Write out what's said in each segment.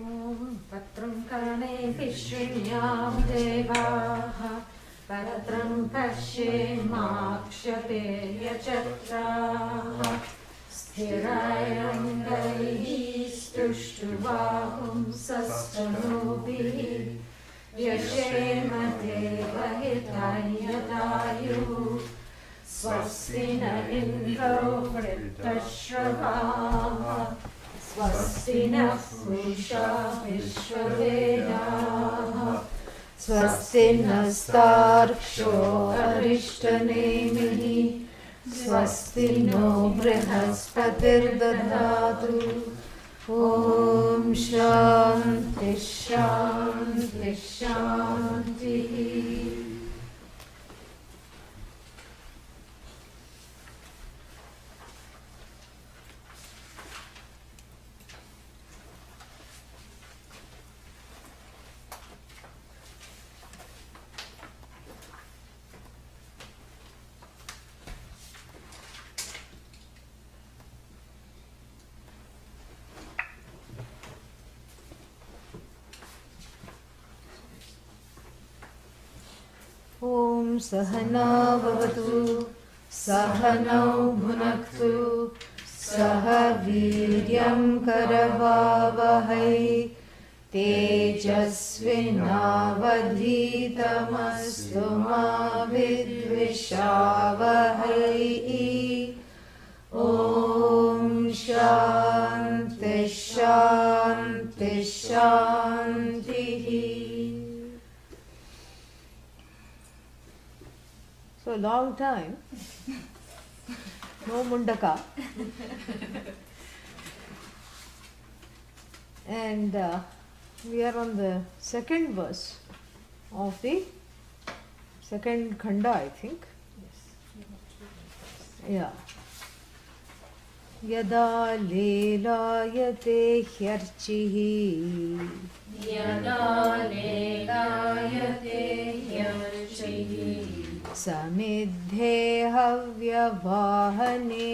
Patram karane shrinyam devaha Patram pashe makshate yachatraha Sthirayangaihi stushtvahum sastanubhi Vyashema devahitanyadayu Swasti na indro vritashravaha Swasti na Purusha Vishwavedaha Swasti nastarsho arishtanemihi Swasti no Brihaspati dadhatu Om Shanti Shanti Shanti. Om Sahana Bhavatu Sahanau Bhunaktu Saha Viryam Karavavahai Tejasvinavadhitamastu ma vidvishavahai. Om Shanti Shanti Shanti. So a long time, no Mundaka, and we are on the second verse of the second khanda, I think. Yeah. Yada lelayate hyarchihi Yada lelayate hyarchihi Samidhe havyavahane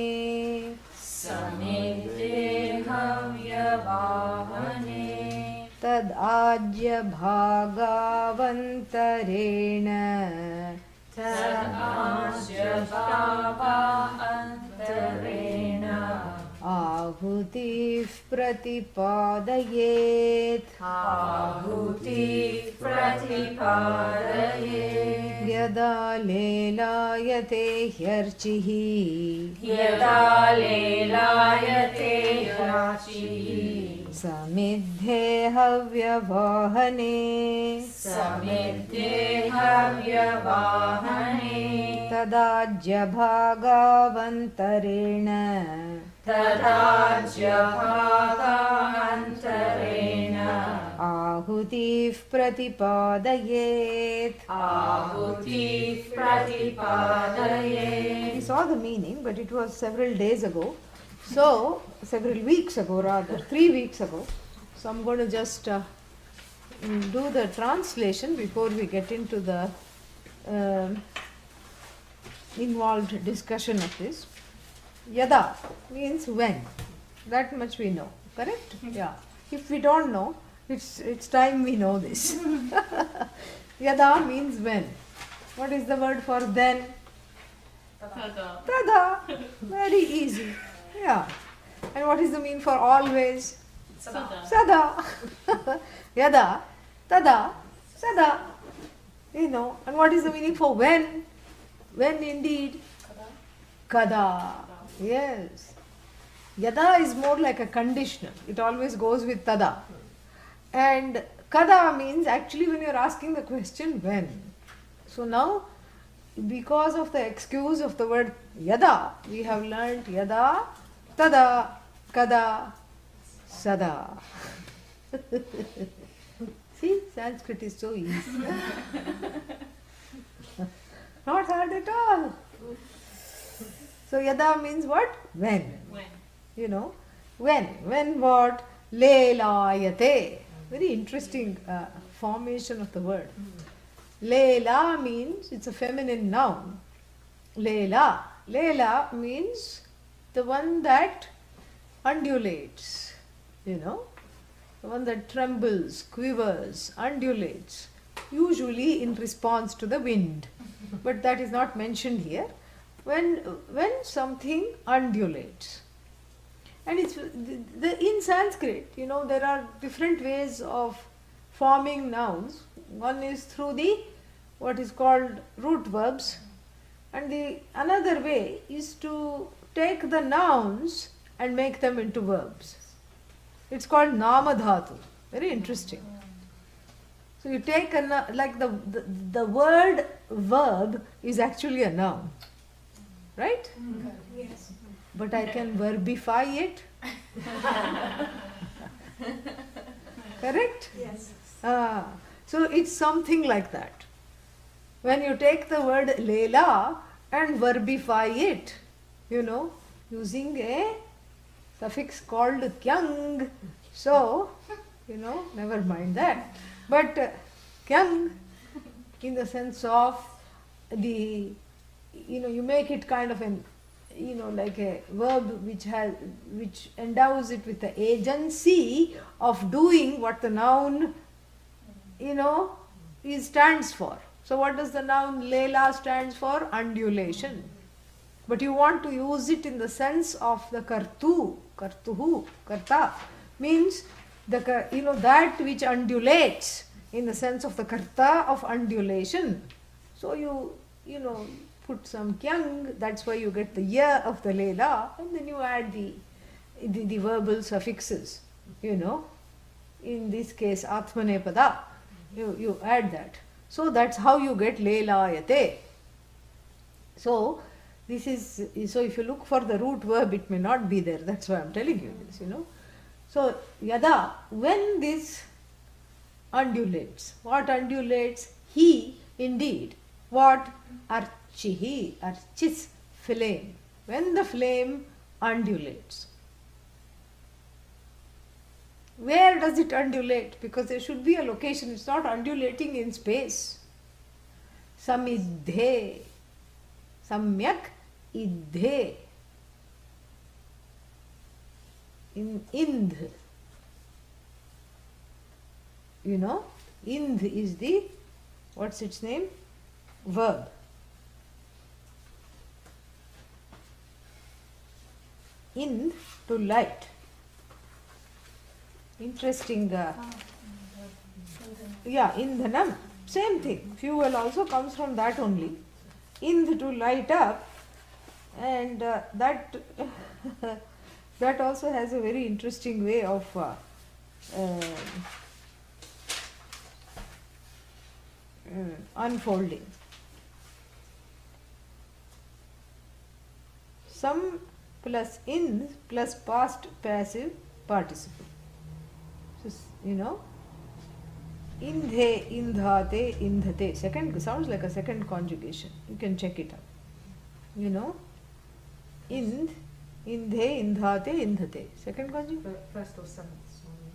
Samidhe havyavahane Tad ajya bhagavantarena Tad ajya bhagavantarena Ahuti pratipadayet Ahuti pratipadayet Yada lelayate hyarchihi Yada lelayate hyarchihi Samidhe havyavahane Samidhe havyavahane Tadajya bhagavantarena Tadajya bhagavantarena Ahuti pratipadayet Ahuti pratipadayet. We saw the meaning, but it was several days ago. So, several weeks ago rather, 3 weeks ago. So, I'm going to just do the translation before we get into the involved discussion of this. Yada means when. That much we know. Correct? Yeah. If we don't know, it's time we know this. Yada means when. What is the word for then? Tada. Tada. Very easy. Yeah. And what is the mean for always? Sada. Sada. Yada. Tada. Sada. You know. And what is the meaning for when? When indeed? Kada. Yes. Yada is more like a conditional. It always goes with tada. And kada means actually when you're asking the question when. So now, because of the excuse of the word yada, we have learnt yada, tada, kada, sada. See, Sanskrit is so easy. Not hard at all. So yada means what? When. When. You know, when. When what? Lelayate. Very interesting formation of the word. Lela means, it's a feminine noun. Lela. Lela means the one that undulates. You know. the one that trembles, quivers, undulates, usually in response to the wind. But that is not mentioned here. When something undulates. And it's in Sanskrit, there are different ways of forming nouns. One is through the what is called root verbs, and the another way is to take the nouns and make them into verbs. It's called namadhatu. Very interesting. So you take like the word verb is actually a noun, right? Yes. But I can verbify it. Correct? Yes. So it's something like that. When you take the word Leela and verbify it, using a suffix called kyang. So, never mind that. But kyang, in the sense of you make it kind of an, like a verb which endows it with the agency of doing what the noun, stands for. So what does the noun Leela stands for? Undulation. But you want to use it in the sense of the kartu, kartuhu, karta, means that which undulates, in the sense of the karta of undulation. So you put some kyang, that's why you get the ya of the Leela, and then you add the verbal suffixes, in this case atmanepada, you add that. So that's how you get Leelayate. So this is, so if you look for the root verb, it may not be there. That's why I'm telling you this, So yada, when this undulates, what undulates? He, indeed. What? Archihi, archis, flame. When the flame undulates. Where does it undulate? Because there should be a location. It's not undulating in space. Samidhe. Samyak idhe. In indh. Indh is the, what's its name? Verb. Indh, to light. Interesting. Indhanam. Same thing. Fuel also comes from that only. Indh, to light up. And that that also has a very interesting way of unfolding. Some plus indh plus past passive participle. So, indhe, indhate, indhate. Second sounds like a second conjugation. You can check it out. Indh, indhe, indhate, indhate. Second conjugation? First or seventh?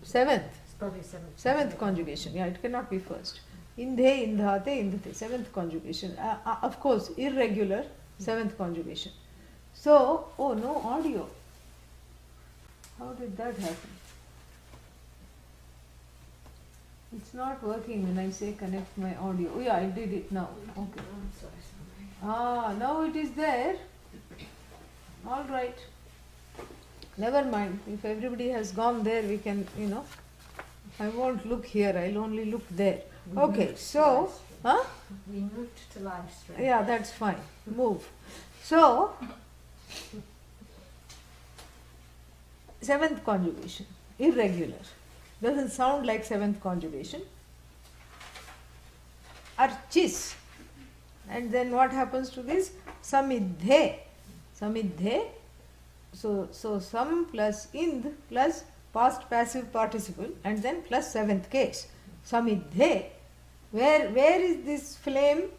Seventh. It's probably seventh. Seventh conjugation. Yeah, it cannot be first. Indhe, indhate, indhate. Seventh conjugation. Of course, irregular. Seventh conjugation. So, oh, no audio. How did that happen? It's not working when I say connect my audio. Oh yeah, I did it now. Okay. Now it is there. All right. Never mind. If everybody has gone there, we can, I won't look here. I'll only look there. Okay, so, We moved to live stream. yeah, that's fine. Move. So, seventh conjugation, irregular. Doesn't sound like seventh conjugation. Archis. And then what happens to this? Samidhe. Samidhe. So sam plus indh plus past passive participle and then plus seventh case. Samidhe. Where is this flame?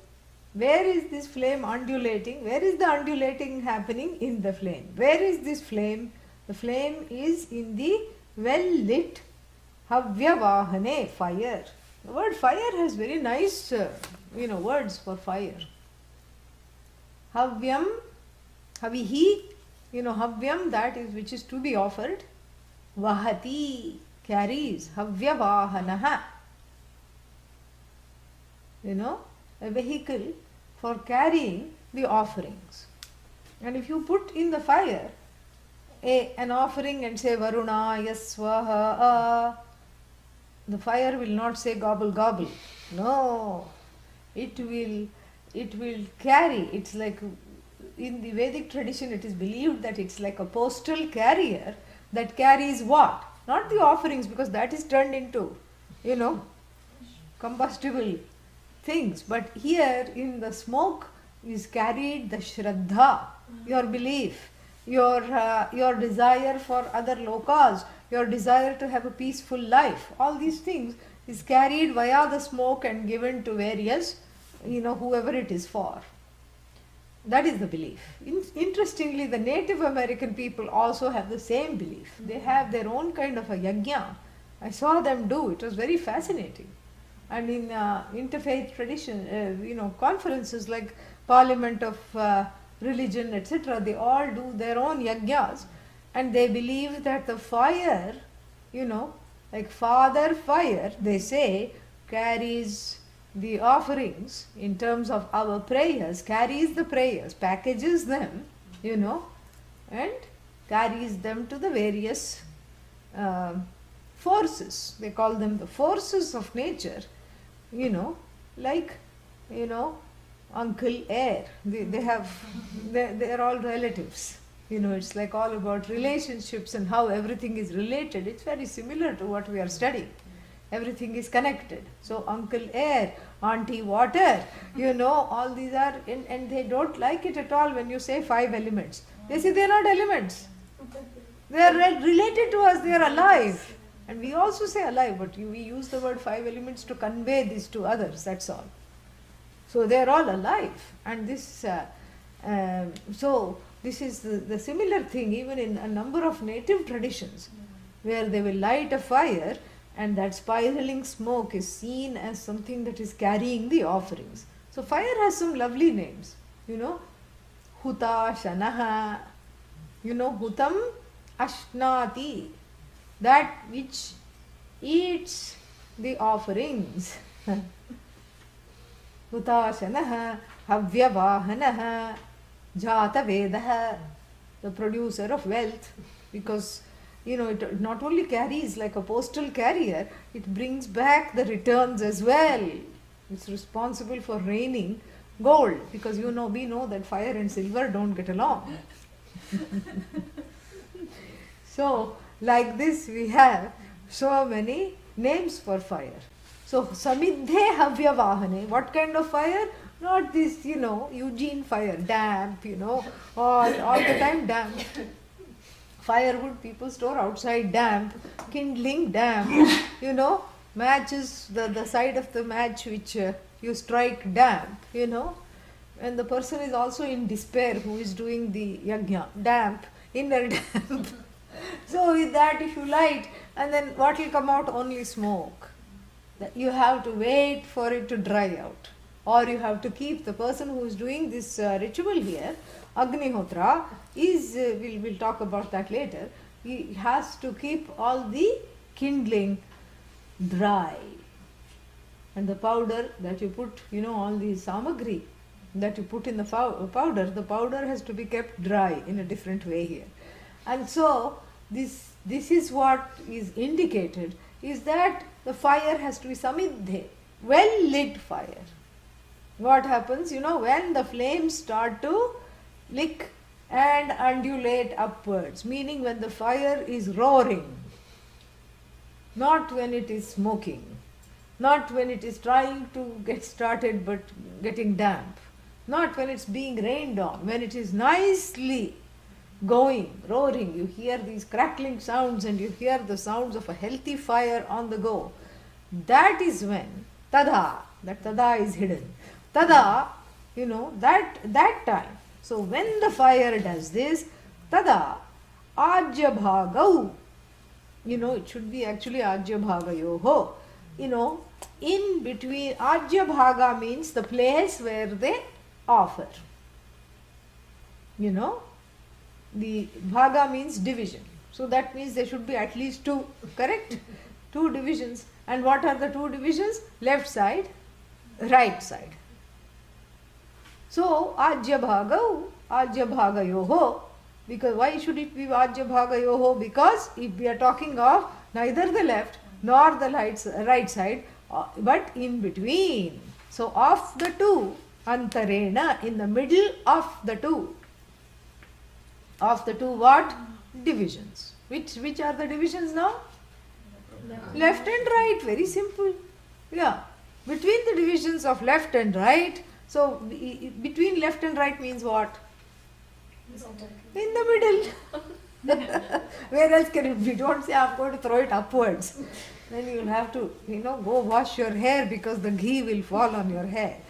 Where is this flame undulating? Where is the undulating happening? In the flame. Where is this flame? The flame is in the well-lit Havyavahane, fire. The word fire has very nice, words for fire. Havyam, havihi, havyam, that is which is to be offered. Vahati, carries, havyavahanaha, a vehicle for carrying the offerings. And if you put in the fire an offering and say Varunaya Swaha, the fire will not say gobble gobble. No, it will carry. It's like in the Vedic tradition it is believed that it's like a postal carrier that carries what? Not the offerings, because that is turned into, combustible things. But here in the smoke is carried the Shraddha, your belief, your desire for other lokas, your desire to have a peaceful life. All these things is carried via the smoke and given to various, whoever it is for. That is the belief. Interestingly, the Native American people also have the same belief. They have their own kind of a yajna. I saw them do. It was very fascinating. And in interfaith tradition, conferences like Parliament of Religion, etc., they all do their own yajnas. And they believe that the fire, like Father Fire, they say, carries the offerings in terms of our prayers, carries the prayers, packages them, and carries them to the various forces. They call them the forces of nature, like, uncle, heir. They're all relatives. It's like all about relationships and how everything is related. It's very similar to what we are studying. Everything is connected. So uncle air, auntie water, all these are, and they don't like it at all when you say 5 elements. They say they are not elements. They are related to us, they are alive. And we also say alive, but we use the word 5 elements to convey this to others, that's all. So they are all alive. And this, so this is the similar thing even in a number of native traditions, where they will light a fire and that spiraling smoke is seen as something that is carrying the offerings. So fire has some lovely names, Huta Shanaha, Hutam Ashnati, that which eats the offerings. Huta Shanaha, Havyavahanaha, Jatavedaha, the producer of wealth, because it not only carries like a postal carrier, it brings back the returns as well. It's responsible for raining gold, because we know that fire and silver don't get along. So like this we have so many names for fire. So Samidhe Havyavahane, what kind of fire? Not this, Eugene fire, damp, all the time damp. Firewood people store outside damp, kindling damp, matches, the side of the match which you strike damp, and the person is also in despair who is doing the yajna, damp, inner damp. So with that if you light, and then what will come out? Only smoke. You have to wait for it to dry out, or you have to keep the person who is doing this ritual here, Agnihotra, we'll talk about that later. He has to keep all the kindling dry. And the powder that you put, all the samagri that you put in the powder has to be kept dry in a different way here. And so this is what is indicated, is that the fire has to be samidhe, well lit fire. What happens, when the flames start to lick and undulate upwards, meaning when the fire is roaring, not when it is smoking, not when it is trying to get started but getting damp, not when it's being rained on, when it is nicely going, roaring, you hear these crackling sounds and you hear the sounds of a healthy fire on the go. That is when tada, that tada is hidden. Tada, that time. So when the fire does this, tada, ajya bhagau, it should be actually ajya bhagayoho, in between. Ajya bhaga means the place where they offer. The bhaga means division. So that means there should be at least 2, correct? 2 divisions. And what are the 2 divisions? Left side, right side. So Ajya Bhagayoho. Because why should it be Ajya Bhagayoho? Because if we are talking of neither the left nor the right side, but in between. So of the 2, Antarena, in the middle of the 2. Of the 2 what? Divisions. Which are the divisions now? Left and right, very simple. Yeah. Between the divisions of left and right, so between left and right means what? In the middle. Where else can it be? Don't say I'm going to throw it upwards. Then you will have to, go wash your hair because the ghee will fall on your head.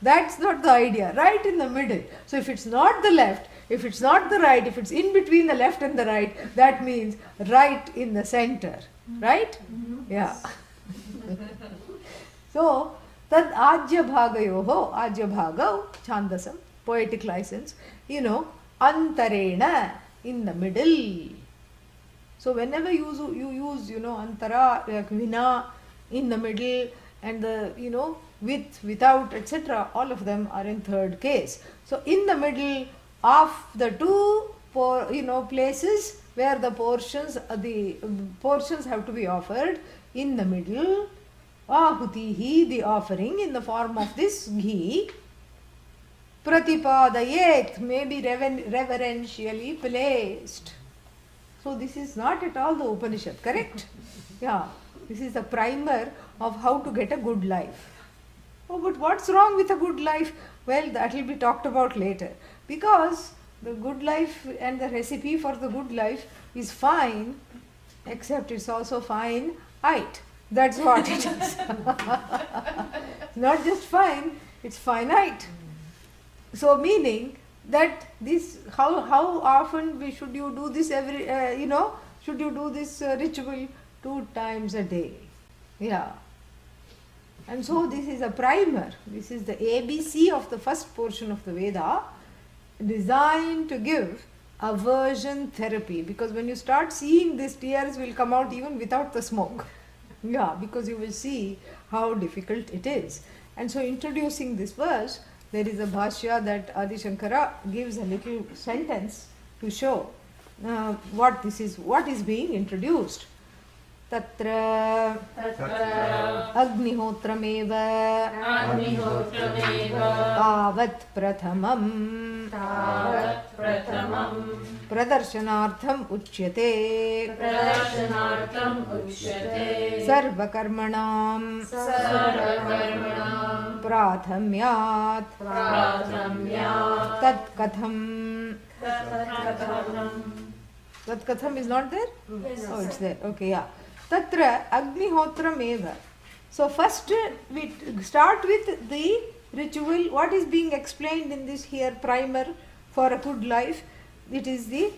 That's not the idea. Right in the middle. So if it's not the left, if it's not the right, if it's in between the left and the right, that means right in the center. Right? Yeah. So, tad Ajya Bhagayoho, Ajya Bhagav, Chandasam, poetic license, Antarena, in the middle. So, whenever you use, Antara, like Vina, in the middle, and the, with, without, etc., all of them are in third case. So, in the middle of the 2, places where the portions have to be offered, in the middle, Ahutihi, the offering in the form of this ghee, Pratipadayet, may be reverentially placed. So this is not at all the Upanishad, correct? Yeah, this is the primer of how to get a good life. Oh, but what's wrong with a good life? Well, that will be talked about later. Because the good life and the recipe for the good life is fine, except it's also fine-ite. That's what it is. Not just fine, it's finite. So meaning that this, how often should you do this should you do this ritual? 2 times a day. Yeah. And so this is a primer. This is the ABC of the first portion of the Veda, designed to give aversion therapy. Because when you start seeing this, tears will come out even without the smoke. Yeah, because you will see how difficult it is. And so introducing this verse, there is a bhashya that Adi Shankara gives a little sentence to show what is being introduced. Tatra Agnihotrameva Tavat Prathamam Pradarshanartham Uchyate Sarvakarmanam Prathamyat Tat Katham. Tat Katham is not there? Yes. Oh, it's there. Okay, yeah. Tatra Agnihotram Eva. So first we start with the ritual. What is being explained in this here primer for a good life? It is the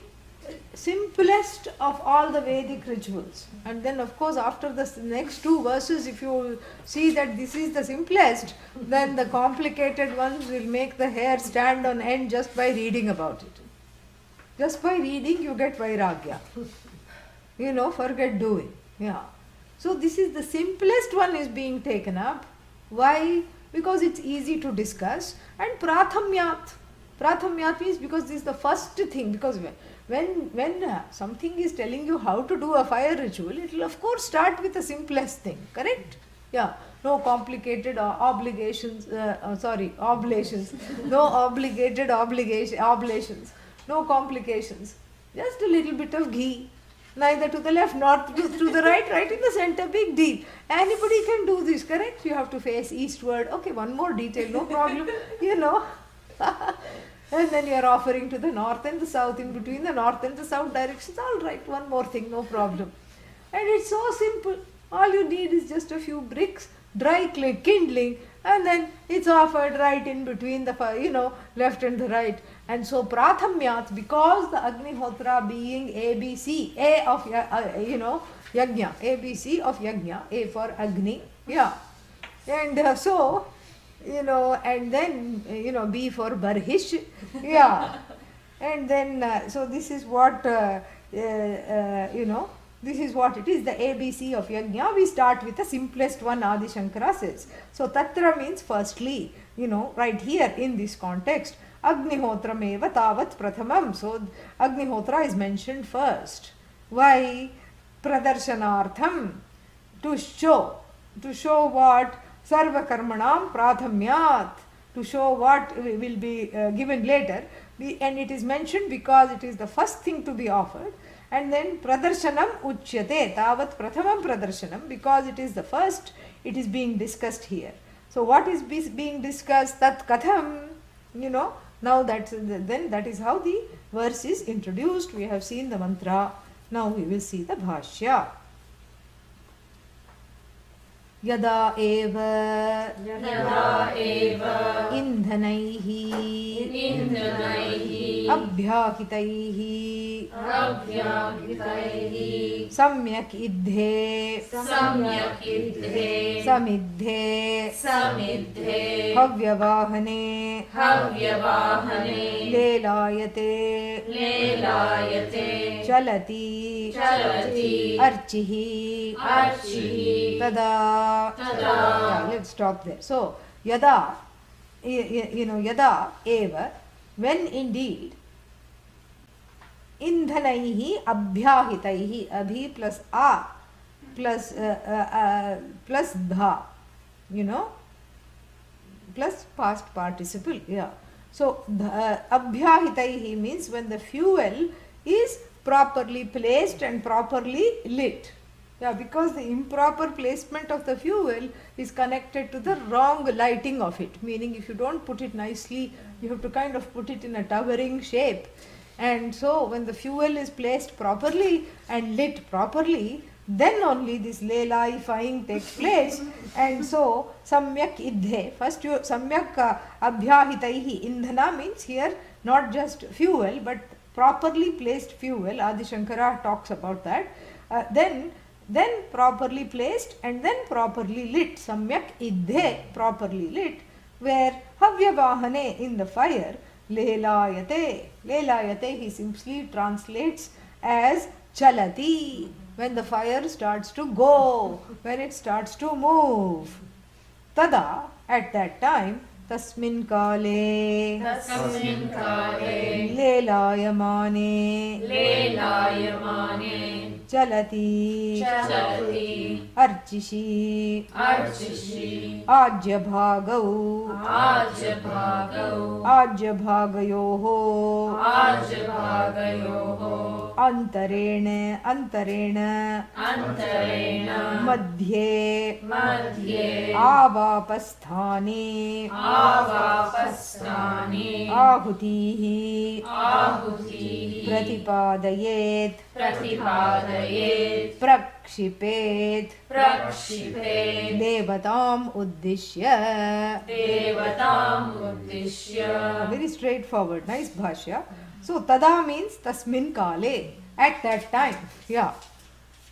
simplest of all the Vedic rituals. And then of course after the next 2 verses, if you see that this is the simplest, then the complicated ones will make the hair stand on end just by reading about it. Just by reading you get Vairagya. Forget doing. Yeah. So this is the simplest one is being taken up. Why? Because it's easy to discuss. And Prathamyat. Prathamyat means because this is the first thing. Because when something is telling you how to do a fire ritual, it will of course start with the simplest thing. Correct? Yeah. No complicated oblations. No obligated oblations. No complications. Just a little bit of ghee. Neither to the left nor to the right, right in the center, big deal. Anybody can do this, correct? You have to face eastward. Okay, one more detail, no problem, And then you are offering to the north and the south, in between the north and the south directions. All right, one more thing, no problem. And it's so simple. All you need is just a few bricks, dry kindling, and then it's offered right in between the, left and the right. And so Prathamyat, because the Agnihotra being ABC, A of, Yajna, ABC of Yajna, A for Agni, yeah. And and then, B for Barhish, yeah. And then, so this is what this is what it is, the ABC of Yajna. We start with the simplest one, Adi Shankara says. So Tatra means firstly, right here in this context, Agnihotra meva tavat prathamam. So Agnihotra is mentioned first. Why? Pradarshanartham, to show what? Sarva karmanam prathamyat, to show what will be given later. And it is mentioned because it is the first thing to be offered. And then pradarshanam uchyate, tavat prathamam pradarshanam, because it is the first, it is being discussed here. So what is being discussed? Tat katham, now that is how the verse is introduced. We have seen the mantra. Now we will see the bhashya. Yada eva indhanaihi abhyakitaihi samyak idhe samidhe havyavahane lelayate chalati archihi tada. Yeah, let's stop there. So yada, yada eva, when indeed, indhanaihi abhyahitaihi, abhi plus a plus dha, plus past participle. Yeah. So abhyahitaihi means when the fuel is properly placed and properly lit. Yeah, because the improper placement of the fuel is connected to the wrong lighting of it. Meaning, if you don't put it nicely, you have to kind of put it in a towering shape. And so, when the fuel is placed properly and lit properly, then only this leelaifying takes place. And so, samyak idhe, first you samyak abhyahitaihi, indhana means here not just fuel but properly placed fuel. Adi Shankara talks about that. Then properly placed and then properly lit. Samyak idhe, properly lit. Where havyavahane, in the fire, lelayate. Lelayate he simply translates as chalati. When the fire starts to go, when it starts to move. Tada, at that time, tasmin kale lelayamane chalati archishi ajyabhagau ajyabhagayoho antarena madhye avapasthane ahutihi pratipadayet prakshipet devatam uddishya. Very straightforward, nice bhashya. So tada means tasmin kale, at that time. Yeah.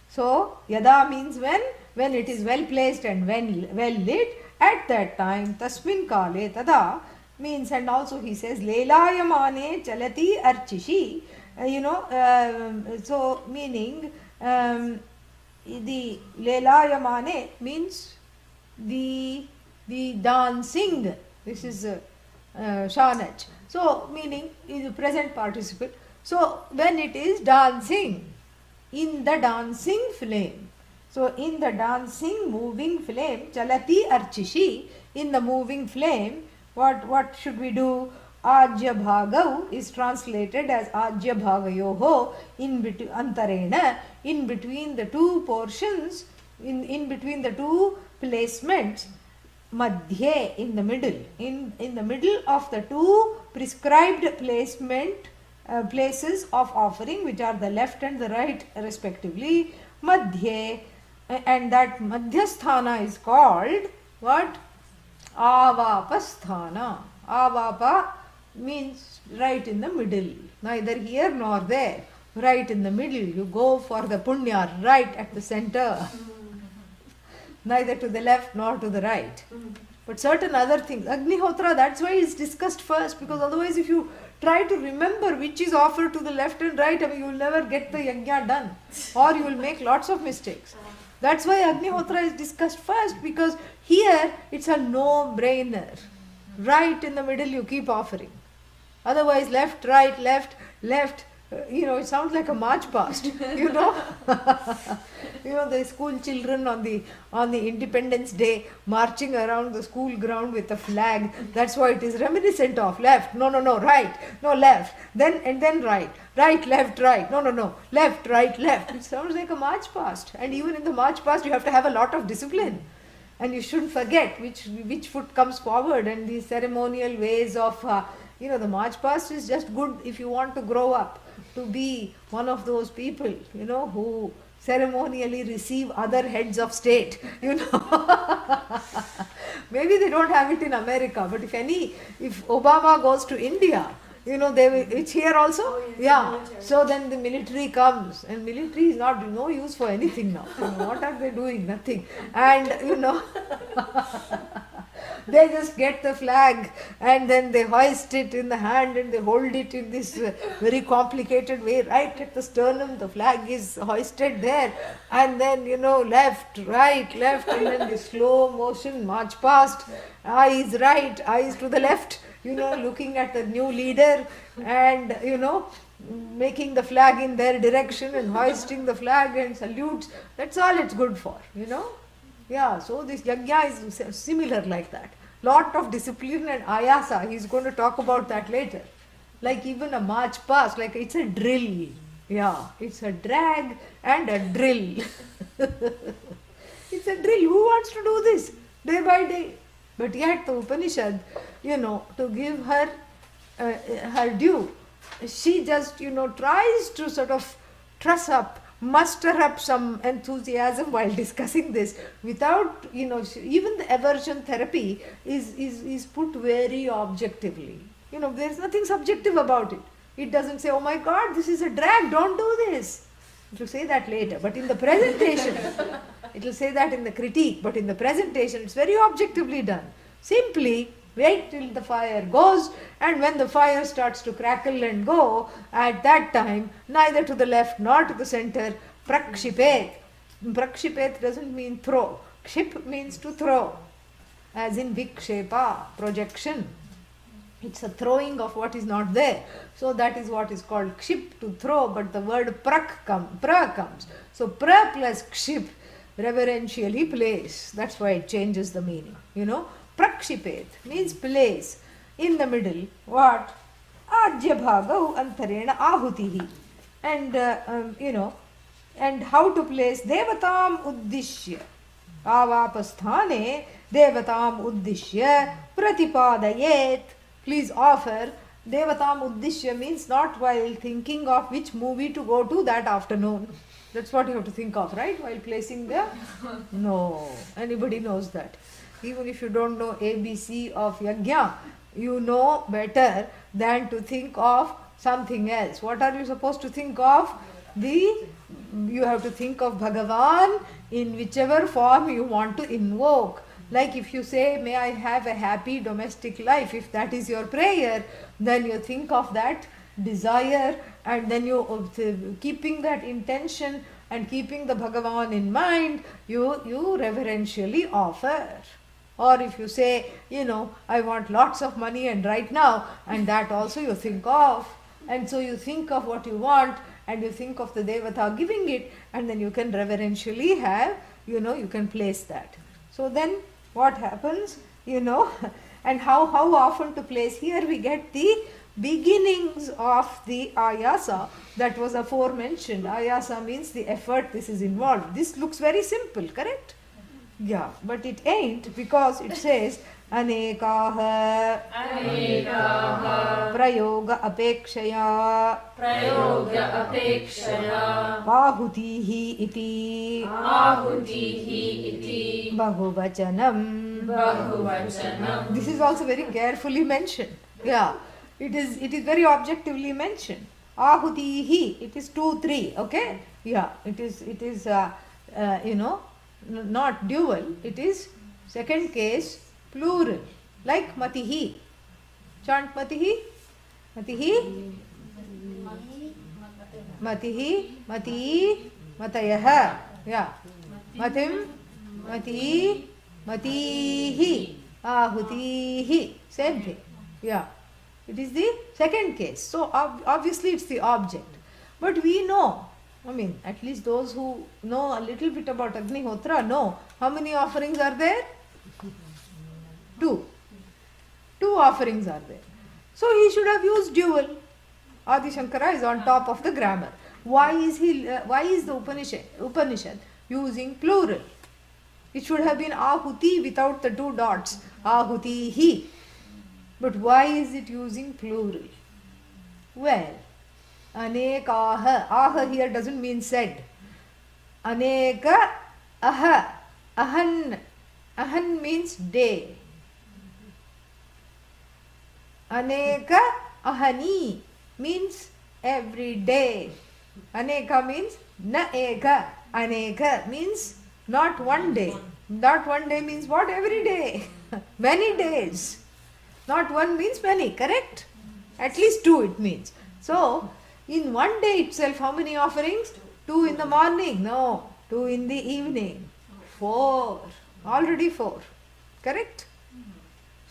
So yada means when it is well placed and when well lit, at that time. Tasmin kale tada means, and also he says lelayamane chalati archishi. So meaning the lelayamane means the dancing. This is Shaunaka. So meaning is a present participle. So when it is dancing, in the dancing flame. So in the dancing moving flame, chalati archishi, in the moving flame, what should we do? Ajya bhagau is translated as Ajya bhagayoho, in between antarena, in between the two portions, in between the two placements, madhye, in the middle, in the middle of the two prescribed places of offering, which are the left and the right respectively, madhye, and that madhyasthana is called what? Avapasthana. Avapa means right in the middle, neither here nor there, right in the middle. You go for the punya right at the center, neither to the left nor to the right. But certain other things, Agnihotra, that's why it's discussed first, because otherwise if you try to remember which is offered to the left and right, I mean, you will never get the yajna done, or you will make lots of mistakes. That's why Agnihotra is discussed first, because here it's a no-brainer. Right in the middle you keep offering. Otherwise left, right, left, left, it sounds like a march past, the school children on the Independence Day marching around the school ground with a flag. That's why it is reminiscent of left, no, right, no, left, then right, left, right, no, left, right, left. It sounds like a march past. And even in the march past you have to have a lot of discipline. And you shouldn't forget which foot comes forward, and the ceremonial ways of, the march past is just good if you want to grow up to be one of those people, who ceremonially receive other heads of state, Maybe they don't have it in America, but if Obama goes to India, it's here also. Oh, yes, Yeah. military. So then the military comes, and military is not no use for anything now. What are they doing? Nothing. And they just get the flag and then they hoist it in the hand and they hold it in this very complicated way right at the sternum. The flag is hoisted there, and then left, right, left, and then the slow motion march past. Eyes right, eyes to the left, looking at the new leader, and making the flag in their direction and hoisting the flag and salutes. That's all it's good for, Yeah, so this yajna is similar like that. Lot of discipline and ayasa. He's going to talk about that later. Like even a march past, like it's a drill. Yeah, it's a drag and a drill. It's a drill. Who wants to do this day by day? But yet the Upanishad, to give her her due, she just, tries to sort of truss up, muster up some enthusiasm while discussing this without, even the aversion therapy is put very objectively. There's nothing subjective about it. It doesn't say, oh my God, this is a drag, don't do this. It will say that later, but in the presentation, it will say that in the critique, but in the presentation, it's very objectively done. Simply wait till the fire goes, and when the fire starts to crackle and go, at that time, neither to the left nor to the center, prakshipet. Prakshipet doesn't mean throw. Kship means to throw, as in vikshepa, projection. It's a throwing of what is not there. So that is what is called kship, to throw, but the word pra comes. So pra plus kship, reverentially place. That's why it changes the meaning. Prakshipet means place in the middle. What? Ajya bhagau antarena ahutihi. And, and how to place devatam uddishya. Avapasthane devatam uddishya pratipadayet. Please offer. Devatam uddishya means not while thinking of which movie to go to that afternoon. That's what you have to think of, right? While placing the... No. Anybody knows that. Even if you don't know ABC of yajna, you know better than to think of something else. What are you supposed to think of? You have to think of Bhagavan in whichever form you want to invoke. Like if you say, may I have a happy domestic life, if that is your prayer, then you think of that desire, and then you, keeping that intention and keeping the Bhagavan in mind, you reverentially offer. Or if you say, I want lots of money and right now, and that also you think of. And so you think of what you want, and you think of the Devata giving it, and then you can reverentially have, you can place that. So then what happens, and how often to place? Here we get the beginnings of the ayasa that was aforementioned. Ayasa means the effort this is involved. This looks very simple, correct? Yeah, but it ain't, because it says anekaha prayoga apekshaya ahutihi iti bahuvachanam. This is also very carefully mentioned. Yeah, it is very objectively mentioned. Ahutihi, it is 2, 3, okay? Yeah, it is not dual, it is second case plural. Like Matihi. Chant Matihi. Matihi. Matihi. Mati. Matayaha. Yeah. Matim. Mati. Matihi. Ahutihi. Same thing. Yeah. It is the second case. So obviously it's the object. But we know, I mean, at least those who know a little bit about Agnihotra know how many offerings are there? Two. Two offerings are there. So he should have used dual. Adi Shankara is on top of the grammar. Why is the Upanishad using plural? It should have been Ahuti without the two dots. Ahutihi. But why is it using plural? Well, Anekaha. Aha here doesn't mean said. Aneka aha. Ahan. Ahan means day. Aneka ahani means every day. Aneka means na eka. Aneka means not one day. Not one day means what? Every day. Many days. Not one means many, correct? At least two it means. So, in one day itself, how many offerings? Two in the morning. No. Two in the evening. Four. Already four. Correct?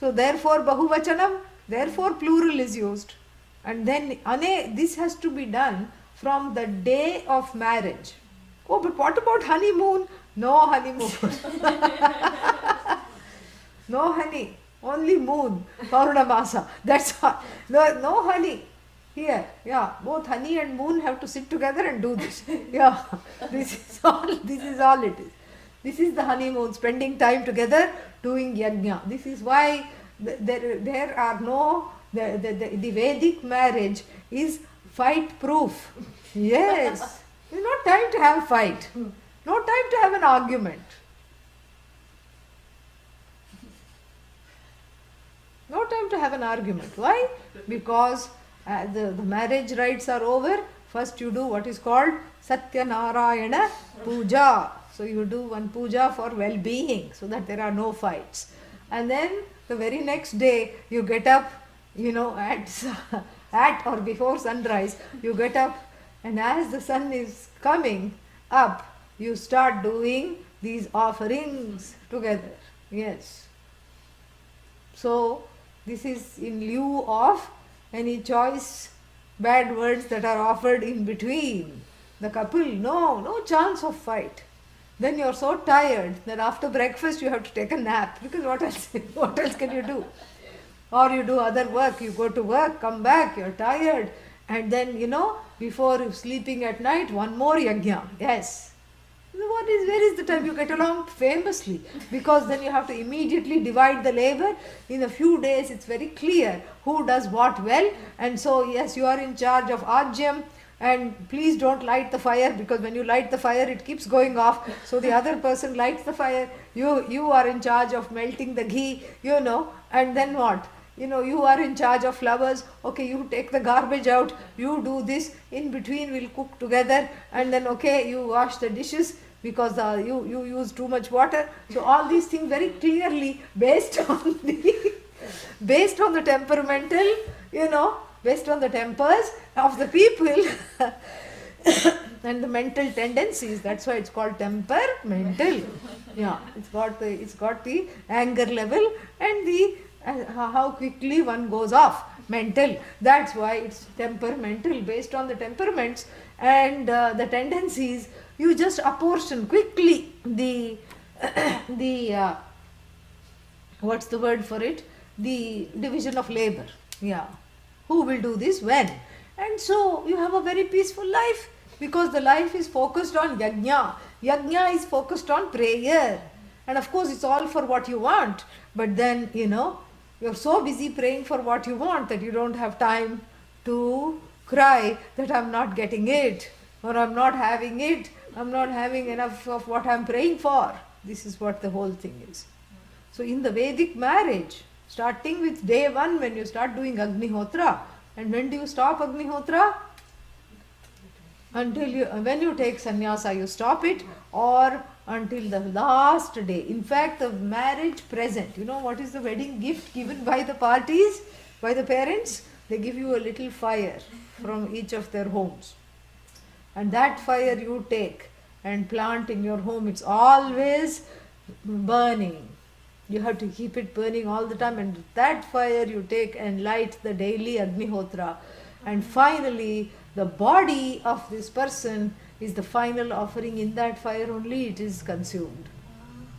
So, therefore, Bahuvachanam, therefore plural is used. And then, this has to be done from the day of marriage. Oh, but what about honeymoon? No honeymoon. No honey. Only moon, Purnamasa. That's all. No honey. Here, yeah, both honey and moon have to sit together and do this. Yeah, this is all it is. This is the honeymoon, spending time together doing yajna. This is why there are no, the Vedic marriage is fight proof. Yes, there's no time to have fight. No time to have an argument. No time to have an argument. Why? Because the marriage rites are over. First you do what is called Satya Narayana Puja. So you do one puja for well-being so that there are no fights. And then the very next day you get up, at or before sunrise, you get up, and as the sun is coming up, you start doing these offerings together. Yes. So this is in lieu of any choice bad words that are offered in between the couple. No chance of fight. Then you are so tired that after breakfast you have to take a nap, because what else can you do? Or you do other work, you go to work, come back, you are tired, and then before sleeping at night, one more yajna. Yes. Where is the time? You get along famously, because then you have to immediately divide the labor. In a few days it's very clear who does what well, and so yes, you are in charge of ajyam, and please don't light the fire, because when you light the fire it keeps going off, so the other person lights the fire. You are in charge of melting the ghee, and then what? You are in charge of flowers. Okay, you take the garbage out, you do this, in between we'll cook together, and then okay, you wash the dishes because you use too much water. So all these things very clearly based on the temperamental, based on the tempers of the people and the mental tendencies. That's why it's called temperamental. Yeah, it's got the anger level and the how quickly one goes off, mental. That's why it's temperamental, based on the temperaments and the tendencies. You just apportion quickly the what's the word for it? The division of labor. Yeah, who will do this when? And so you have a very peaceful life, because the life is focused on yajna. Yajna is focused on prayer, and of course it's all for what you want. But then you're so busy praying for what you want that you don't have time to cry that I'm not getting it, or I'm not having it, I'm not having enough of what I'm praying for. This is what the whole thing is. So in the Vedic marriage, starting with day one, when you start doing Agnihotra, and when do you stop Agnihotra? When you take sannyasa, you stop it, or until the last day. In fact, the marriage present, you know what is the wedding gift given by the parties, by the parents? They give you a little fire from each of their homes. And that fire you take and plant in your home. It's always burning. You have to keep it burning all the time, and that fire you take and light the daily Agnihotra. And finally, the body of this person is the final offering. In that fire only it is consumed.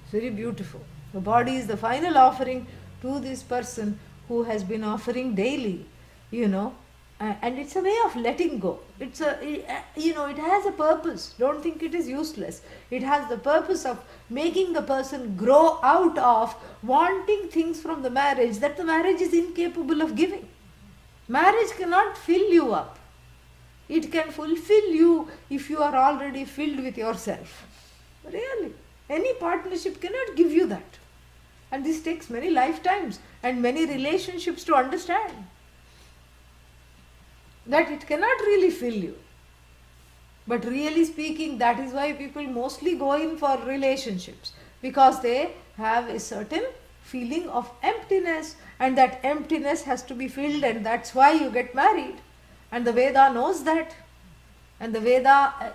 It's very beautiful. The body is the final offering to this person who has been offering daily, you know. And it's a way of letting go. It has a purpose. Don't think it is useless. It has the purpose of making the person grow out of wanting things from the marriage that the marriage is incapable of giving. Marriage cannot fill you up. It can fulfill you if you are already filled with yourself. Really. Any partnership cannot give you that. And this takes many lifetimes and many relationships to understand that it cannot really fill you. But really speaking, that is why people mostly go in for relationships, because they have a certain feeling of emptiness, and that emptiness has to be filled, and that's why you get married. And the Veda knows that. And the Veda,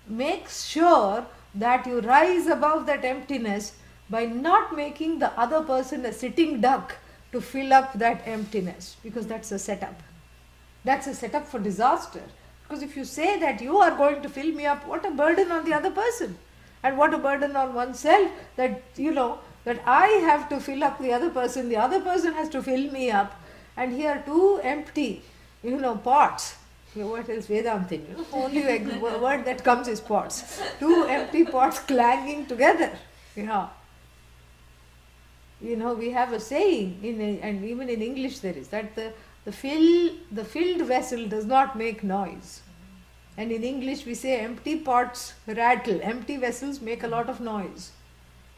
makes sure that you rise above that emptiness by not making the other person a sitting duck to fill up that emptiness, because that's a setup. That's a setup for disaster. Because if you say that you are going to fill me up, what a burden on the other person. And what a burden on oneself that, that I have to fill up the other person has to fill me up. And here two empty, pots. What else? Vedantin. Only word that comes is pots. Two empty pots clanging together. Yeah. We have a saying, and even in English there is, that the filled vessel does not make noise. And in English we say empty pots rattle, empty vessels make a lot of noise.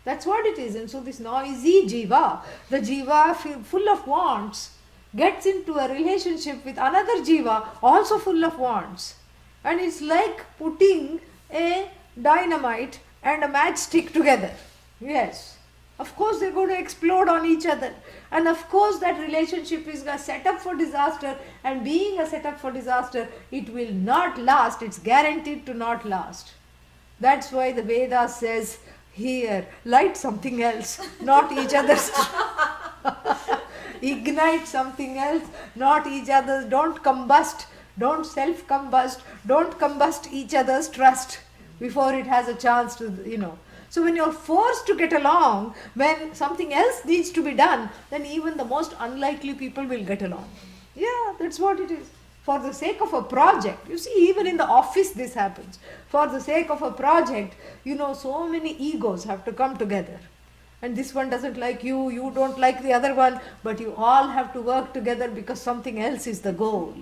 That's what it is. And so this noisy jiva, the jiva full of wants, gets into a relationship with another jiva also full of wants. And it's like putting a dynamite and a matchstick together. Yes. Of course they're going to explode on each other. And of course that relationship is a setup for disaster, and being a setup for disaster, it will not last. It's guaranteed to not last. That's why the Veda says here, light something else, not each other's. Ignite something else, not each other's. Don't combust, don't self-combust, don't combust each other's trust before it has a chance to, So when you're forced to get along, when something else needs to be done, then even the most unlikely people will get along. Yeah, that's what it is. For the sake of a project, you see, even in the office this happens. For the sake of a project, so many egos have to come together. And this one doesn't like you, you don't like the other one, but you all have to work together because something else is the goal.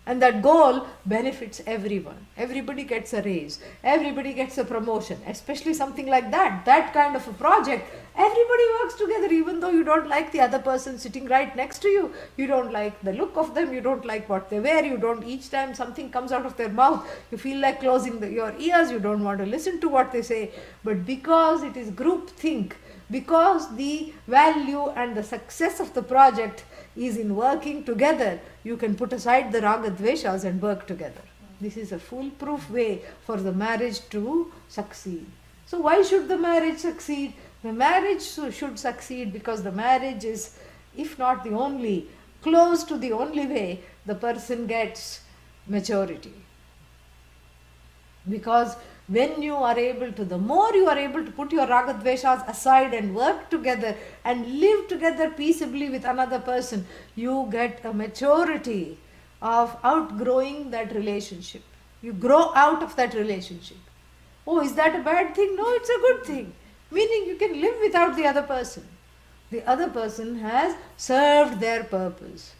And that goal benefits everyone. Everybody gets a raise. Everybody gets a promotion. Especially something like that. That kind of a project. Everybody works together, even though you don't like the other person sitting right next to you. You don't like the look of them. You don't like what they wear. You don't, each time something comes out of their mouth, you feel like closing your ears. You don't want to listen to what they say. But because it is group think, because the value and the success of the project is in working together, you can put aside the raga dveshas and work together. This is a foolproof way for the marriage to succeed. So why should the marriage succeed? The marriage should succeed because the marriage is, if not the only, close to the only way the person gets maturity. Because when you are able to, the more you are able to put your raga dveshas aside and work together and live together peaceably with another person, you get a maturity of outgrowing that relationship. You grow out of that relationship. Oh, is that a bad thing? No, it's a good thing. Meaning you can live without the other person. The other person has served their purpose.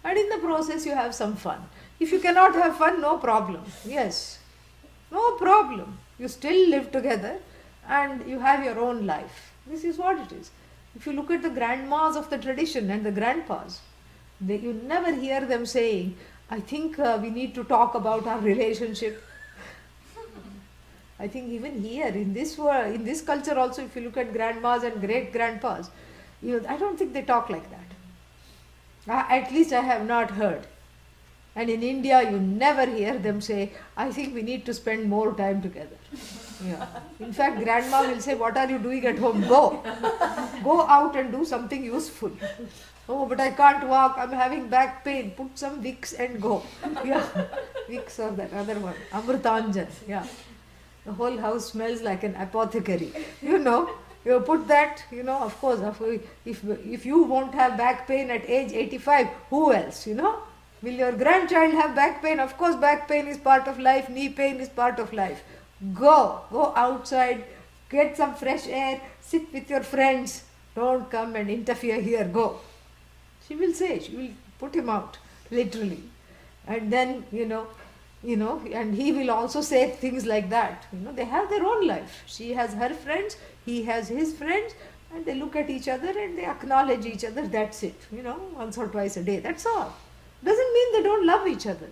And in the process you have some fun. If you cannot have fun, no problem. Yes. No problem. You still live together and you have your own life. This is what it is. If you look at the grandmas of the tradition and the grandpas, you never hear them saying, I think we need to talk about our relationship. I think even here in this world, in this culture also, if you look at grandmas and great grandpas, I don't think they talk like that. At least I have not heard. And in India, you never hear them say, I think we need to spend more time together. Yeah. In fact, grandma will say, what are you doing at home? Go. Go out and do something useful. Oh, but I can't walk. I'm having back pain. Put some Vicks and go. Yeah. Vicks or that other one. Amrutanjan. Yeah. The whole house smells like an apothecary. You put that, of course, if you won't have back pain at age 85, who else, Will your grandchild have back pain? Of course, back pain is part of life, knee pain is part of life. Go outside, get some fresh air, sit with your friends. Don't come and interfere here, go. She will put him out, literally. And then, and he will also say things like that. They have their own life. She has her friends, he has his friends, and they look at each other and they acknowledge each other. That's it, once or twice a day. That's all. Doesn't mean they don't love each other.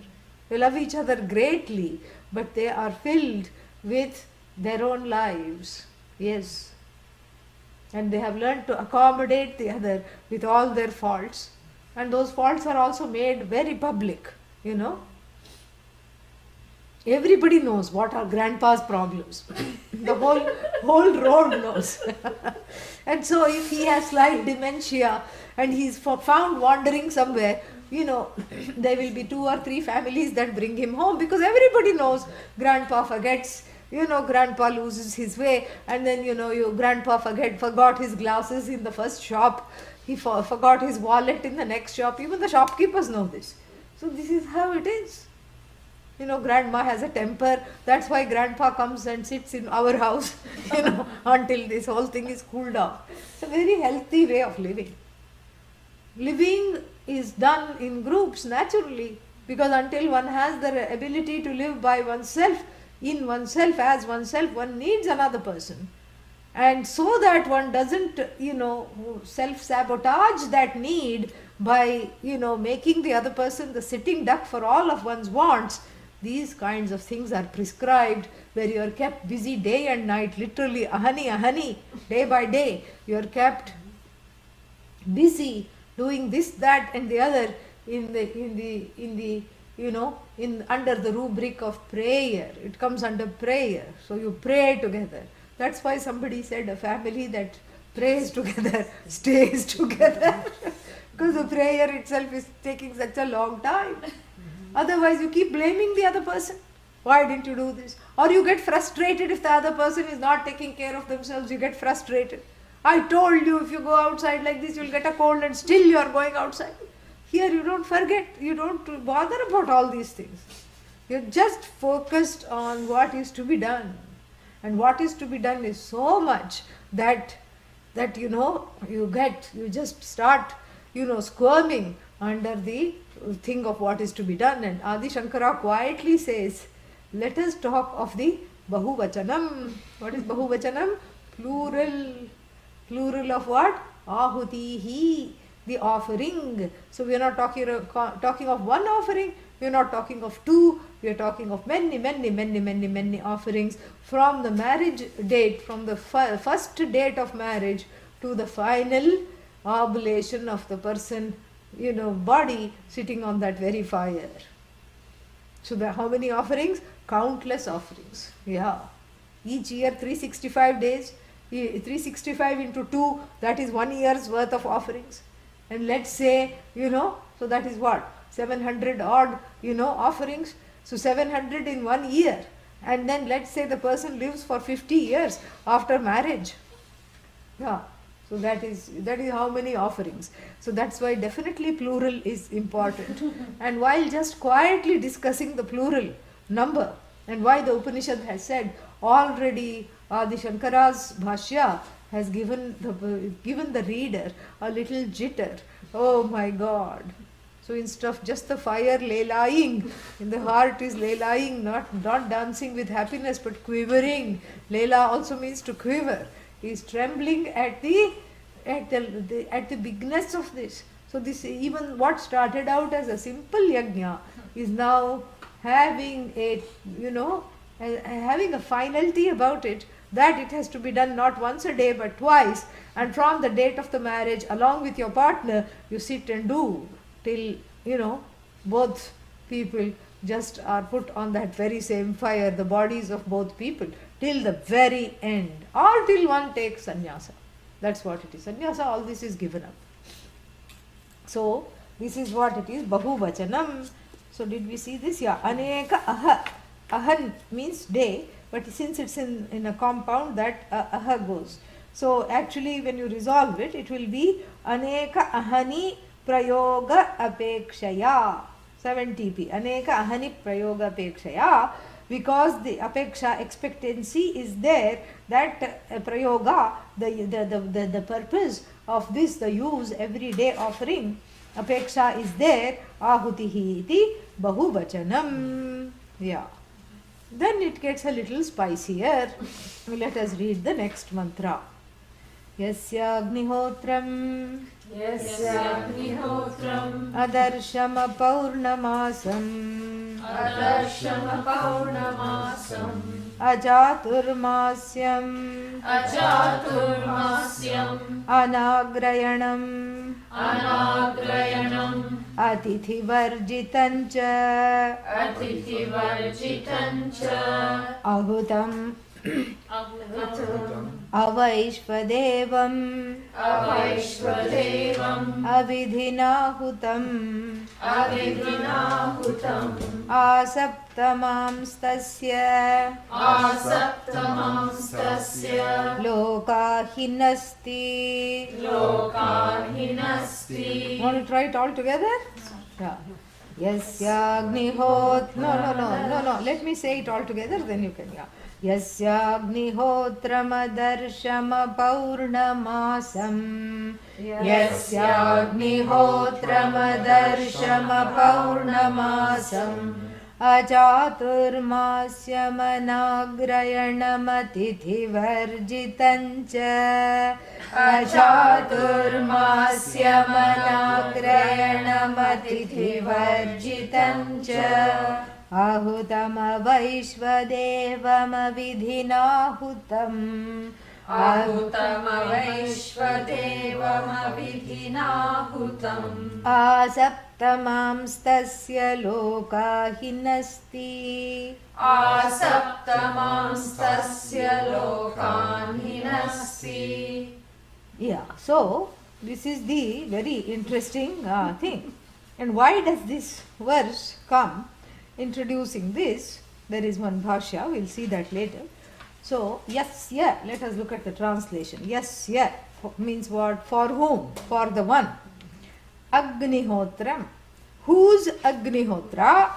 They love each other greatly, but they are filled with their own lives. Yes. And they have learned to accommodate the other with all their faults. And those faults are also made very public, Everybody knows what are grandpa's problems. The whole road knows. And so if he has slight dementia and he's found wandering somewhere, there will be 2 or 3 families that bring him home, because everybody knows grandpa forgets, grandpa loses his way, and then, grandpa forgot his glasses in the first shop, he forgot his wallet in the next shop. Even the shopkeepers know this. So this is how it is. Grandma has a temper. That's why grandpa comes and sits in our house, until this whole thing is cooled off. It's a very healthy way of living. Living is done in groups naturally, because until one has the ability to live by oneself, in oneself, as oneself, one needs another person. And so that one doesn't, self-sabotage that need by, making the other person the sitting duck for all of one's wants. These kinds of things are prescribed, where you are kept busy day and night, literally ahani, day by day. You are kept busy doing this, that, and the other under the rubric of prayer. It comes under prayer. So you pray together. That's why somebody said a family that prays together stays together. Because the prayer itself is taking such a long time. Otherwise, you keep blaming the other person. Why didn't you do this? Or you get frustrated if the other person is not taking care of themselves. You get frustrated. I told you, if you go outside like this, you'll get a cold, and still you are going outside. Here you don't forget. You don't bother about all these things. You're just focused on what is to be done. And what is to be done is so much that you just start, squirming under the thing of what is to be done. And Adi Shankara quietly says, let us talk of the Bahuvachanam. What is Bahuvachanam? Plural of what? Ahutihi, the offering. So we are not talking of one offering, we are not talking of 2, we are talking of many offerings, from the marriage date, from the first date of marriage to the final oblation of the person, body sitting on that very fire. So how many offerings? Countless offerings. Yeah. Each year 365 days, 365 into 2, that is 1 year's worth of offerings. And let's say, so that is what? 700 odd, offerings. So 700 in 1 year. And then let's say the person lives for 50 years after marriage. Yeah. So that is how many offerings. So that's why definitely plural is important. And while just quietly discussing the plural number, and why the Upanishad has said, already Adi Shankara's Bhashya has given the reader a little jitter. Oh my God. So instead of just the fire laying, in the heart is laying, not dancing with happiness but quivering. Layla also means to quiver. He is trembling at the bigness of this. So this, even what started out as a simple yajna, is now having a having a finality about it, that it has to be done not once a day but twice, and from the date of the marriage along with your partner you sit and do till both people just are put on that very same fire, the bodies of both people, till the very end, or till one takes sannyasa. That's what it is. Sannyasa, all this is given up. So this is what it is, bahuvachanam. So did we see this? Yeah, aneka aha. Ahan means day, but since it's in a compound, that aha goes. So actually when you resolve it, it will be aneka ahani prayoga apekshaya. 70p. Aneka ahani prayoga apekshaya. Because the apeksha, expectancy is there, that prayoga, the purpose of this, the use, everyday offering, apeksha is there, ahutihi iti bahuvachanam. Yeah. Then it gets a little spicier. Let us read the next mantra. Yasya agnihotram adarshama paurnamasam ajaturmasyam anagrayanam atithivarjitancha ahutam avaishvadevam avidhinahutam asaptamamstasya lokahinasti. Want to try it all together? Yeah. Yasya agnihot. No. Let me say it all together, then you can. Yeah. Yasya agnihotram paurnamasam. Yasya agnihotram paurnamasam. ajaturmasyamanagраyanamatiथिvarjitancha. ajaturmasyamanagраyanamatiथिvarjitancha. ahutamavaishvadevamavidhinahutam. asaptamamstasya lokahinasti. Yeah, so this is the very interesting thing. And why does this verse come introducing this? There is one bhashya, we'll see that later. So, yasya, let us look at the translation. Yasya means what? For whom? For the one. Agnihotram. Whose Agnihotra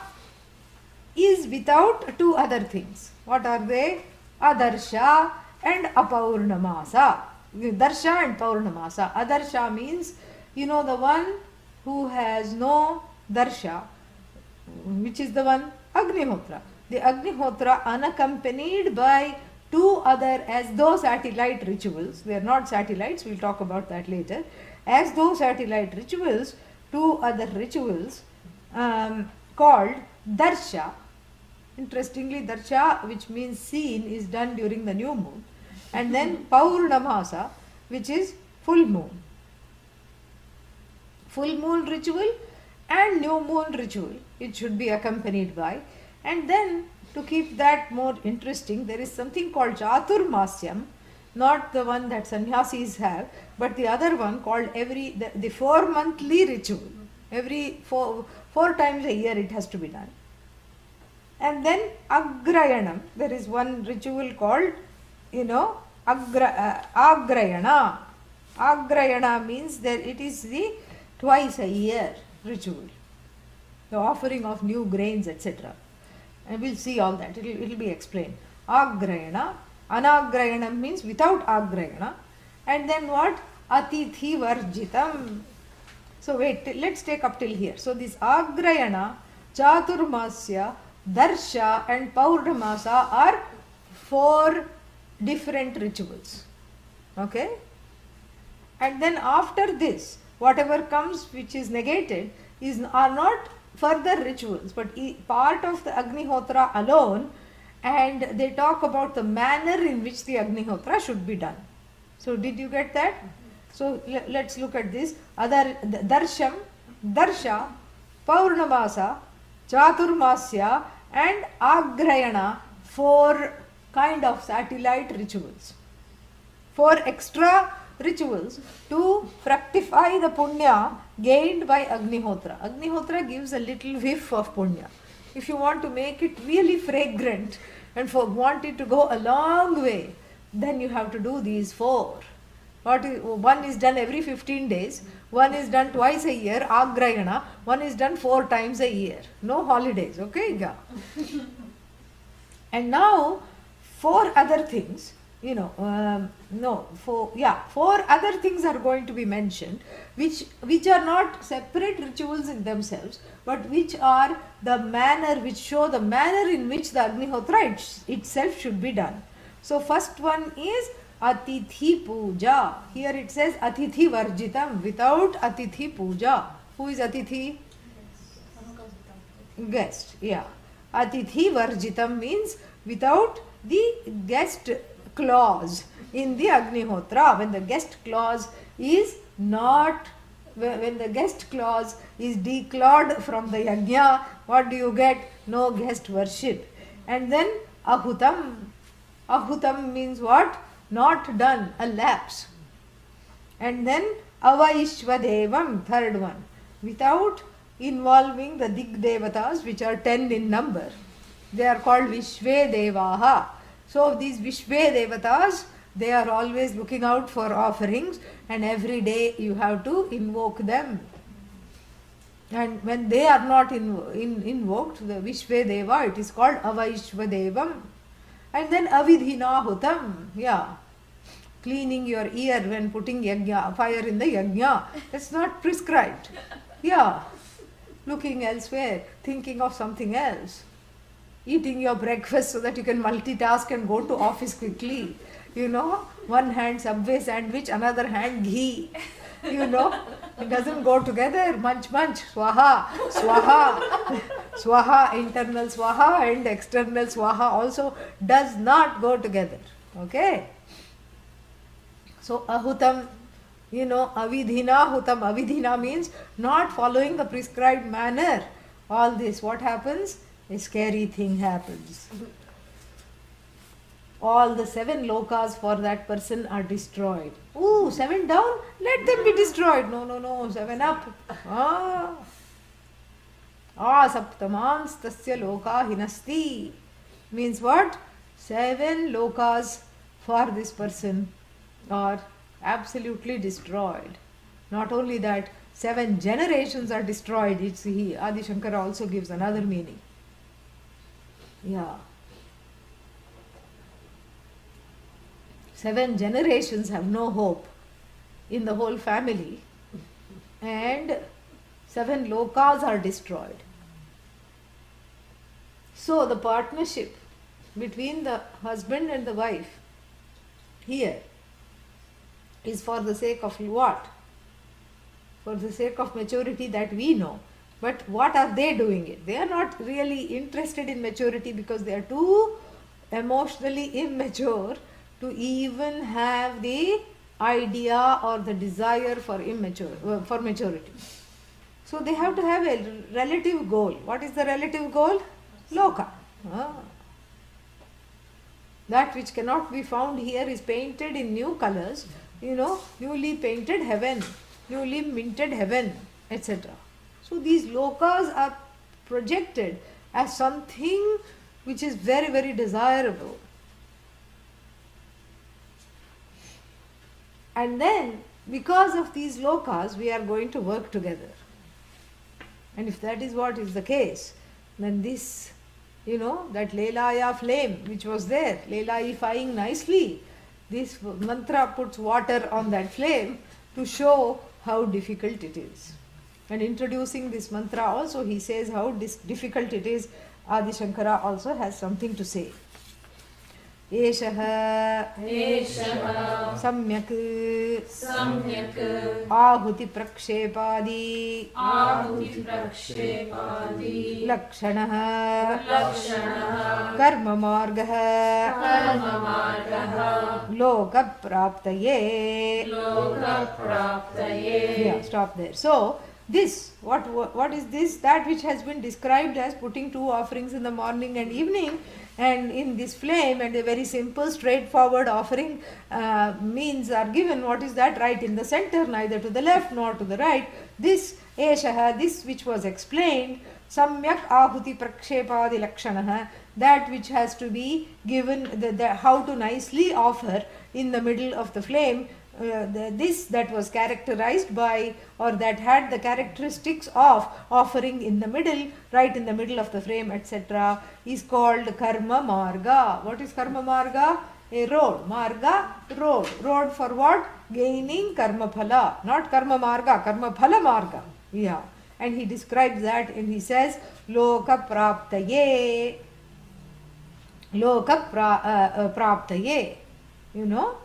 is without two other things. What are they? Adarsha and Apaurnamasa. Darsha and Paurnamasa. Adarsha means, the one who has no darsha. Which is the one? Agnihotra. The Agnihotra unaccompanied by two other as though satellite rituals. They are not satellites, we'll talk about that later. As though satellite rituals, two other rituals called darsha. Interestingly, darsha, which means seen, is done during the new moon. And then Paurnamasa, which is full moon. Full moon ritual and new moon ritual, it should be accompanied by. And then, to keep that more interesting, there is something called Chaturmasyam, not the one that sannyasis have, but the other one called the 4 monthly ritual. Every four times a year it has to be done. And then Agrayanam, there is one ritual called, Agrayana. Agrayana means that it is the twice a year ritual, the offering of new grains, etc. And we'll see all that, it will be explained. Agrayana, Anagrayana means without Agrayana. And then what? Atithi Varjitam. So wait, let's take up till here. So this Agrayana, Chaturmasya, Darsha and Paurnamasa are 4 different rituals. Okay? And then after this, whatever comes which is negated are not further rituals, but part of the Agnihotra alone and they talk about the manner in which the Agnihotra should be done. So did you get that? So let's look at this. Other Darsham, Darsha, Paurnamasa, Chaturmasya and Agrayana, 4 kind of satellite rituals. 4 extra rituals to fructify the punya gained by Agnihotra. Agnihotra gives a little whiff of punya. If you want to make it really fragrant and want it to go a long way, then you have to do these 4. One is done every 15 days, one is done twice a year, Agrayana, one is done 4 times a year. No holidays, okay? Yeah. And now 4 other things, 4 other things are going to be mentioned, which are not separate rituals in themselves, but which are the manner, which show the manner in which the Agnihotra itself should be done. So first one is Atithi Puja. Here it says Atithi Varjitam, without Atithi Puja. Who is Atithi? Guest, yeah. Atithi Varjitam means without the guest clause in the Agnihotra. When the guest clause is not, when the guest clause is declawed from the yajna, what do you get? No guest worship. And then Ahutam. Ahutam means what? Not done, a lapse. And then Avaishvadevam, third one, without involving the Dig Devatas, which are 10 in number. They are called Vishve Devaha. So these Vishve Devatas, they are always looking out for offerings, and every day you have to invoke them. And when they are not invoked, the Vishve Deva, it is called Avaishvadevam. And then Avidhinahutam, yeah, cleaning your ear when putting fire in the yajna. That's not prescribed. Yeah, looking elsewhere, thinking of something else. Eating your breakfast so that you can multitask and go to office quickly. One hand Subway sandwich, another hand ghee. It doesn't go together. Munch, swaha, swaha. Swaha, internal swaha and external swaha also does not go together. Okay? So ahutam, avidhina hutam. Avidhina means not following the prescribed manner. All this, what happens? A scary thing happens. All the 7 lokas for that person are destroyed. Ooh, 7 down? Let them be destroyed. No, 7 up. Saptamans tasya loka hinasti. Means what? 7 lokas for this person are absolutely destroyed. Not only that, 7 generations are destroyed. Adi Shankara also gives another meaning. Yeah. 7 generations have no hope in the whole family, and 7 lokas are destroyed. So the partnership between the husband and the wife here is for the sake of what? For the sake of maturity that we know. But what are they doing it? They are not really interested in maturity because they are too emotionally immature to even have the idea or the desire for maturity. So they have to have a relative goal. What is the relative goal? Loka. That which cannot be found here is painted in new colors, newly painted heaven, newly minted heaven, etc. So these lokas are projected as something which is very, very desirable. And then, because of these lokas, we are going to work together. And if that is what is the case, then this, that Lelaya flame which was there, Lelaifying nicely, this mantra puts water on that flame to show how difficult it is. And introducing this mantra also, he says how difficult it is. Adi Shankara also has something to say. Eshaha Samyak Ahuti Prakshepadi Lakshanaha Karma Margaha Loka Praptaye. Yeah, stop there. So, this, what is this? That which has been described as putting 2 offerings in the morning and evening, and in this flame, and a very simple straightforward offering means are given. What is that? Right in the center, neither to the left nor to the right. This Eshaha, this which was explained, Samyak Ahuti Prakshepadi Lakshanaha, that which has to be given, how to nicely offer in the middle of the flame. This that was characterized by, or that had the characteristics of offering in the middle, right in the middle of the frame, etc., is called Karma Marga. What is Karma Marga? A road. Marga, road. Road for what? Gaining Karma Phala. Not Karma Marga, Karma Phala Marga. Yeah. And he describes that and he says, Loka Praptaye. Loka Praptaye. You know?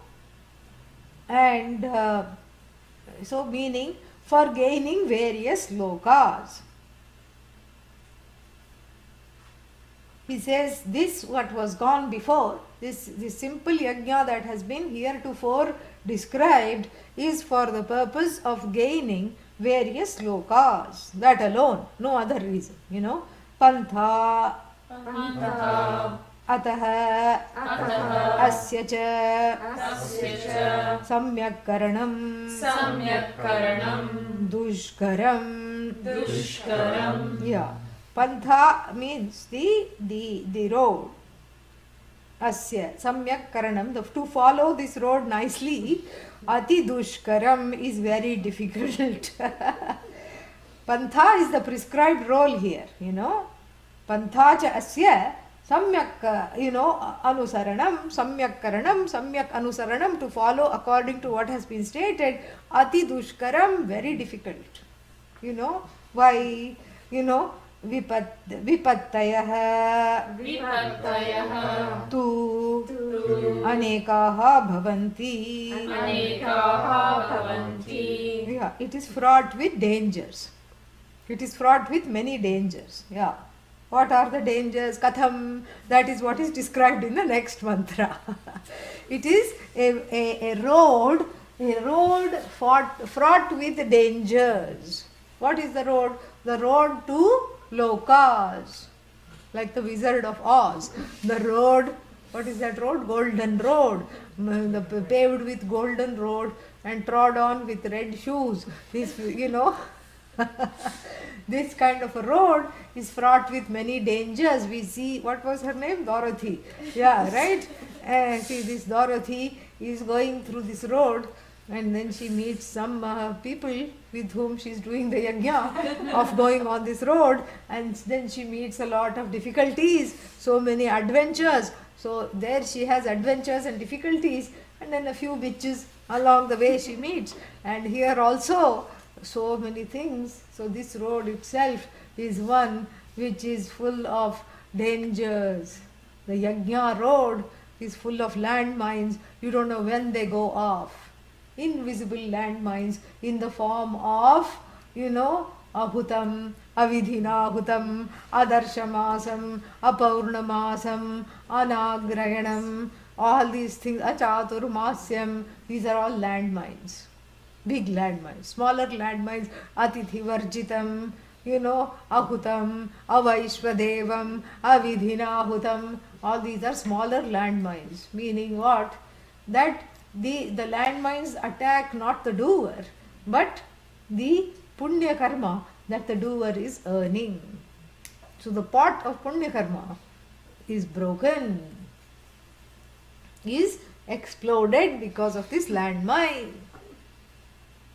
And so meaning for gaining various lokas. He says this what was gone before, this simple yajna that has been heretofore described is for the purpose of gaining various lokas. That alone, no other reason. You know, pantha, Ataha Asya cha Samyak Karanam Dushkaram. Yeah. Pantha means the road. Asya Samyak Karanam, to follow this road nicely, Ati Dushkaram is very difficult. Pantha is the prescribed role here, you know. Pantha cha asya Samyak, Anusaranam, Samyak Karanam, Samyak Anusaranam, to follow according to what has been stated. Ati Dushkaram, very difficult. You know, why? You know, Vipattayaha Tu Anekaha Bhavanti. Yeah, it is fraught with dangers. It is fraught with many dangers. Yeah. What are the dangers? Katham, that is what is described in the next mantra. It is a road fraught with dangers. What is the road? The road to lokas. Like the Wizard of Oz. The road, what is that road? Golden road. Paved with golden road and trod on with red shoes. This, you know. This kind of a road is fraught with many dangers. We see, what was her name? Dorothy. Yeah, right? See, this Dorothy is going through this road, and then she meets some people with whom she is doing the yajna of going on this road, and then she meets a lot of difficulties, so many adventures. So there she has adventures and difficulties, and then a few bitches along the way she meets. And here also, so many things. So this road itself is one which is full of dangers. The yajna road is full of landmines. You don't know when they go off. Invisible landmines in the form of, ahutam, avidhinahutam, adarshamasam, apaurnamasam, anagrayanam, all these things, achaturmasyam, these are all landmines. Big landmines, smaller landmines, atithi varjitam, ahutam, avaishvadevam, avidhinahutam, all these are smaller landmines. Meaning what? That the landmines attack not the doer, but the punya karma that the doer is earning. So the pot of punya karma is broken, is exploded because of this landmine.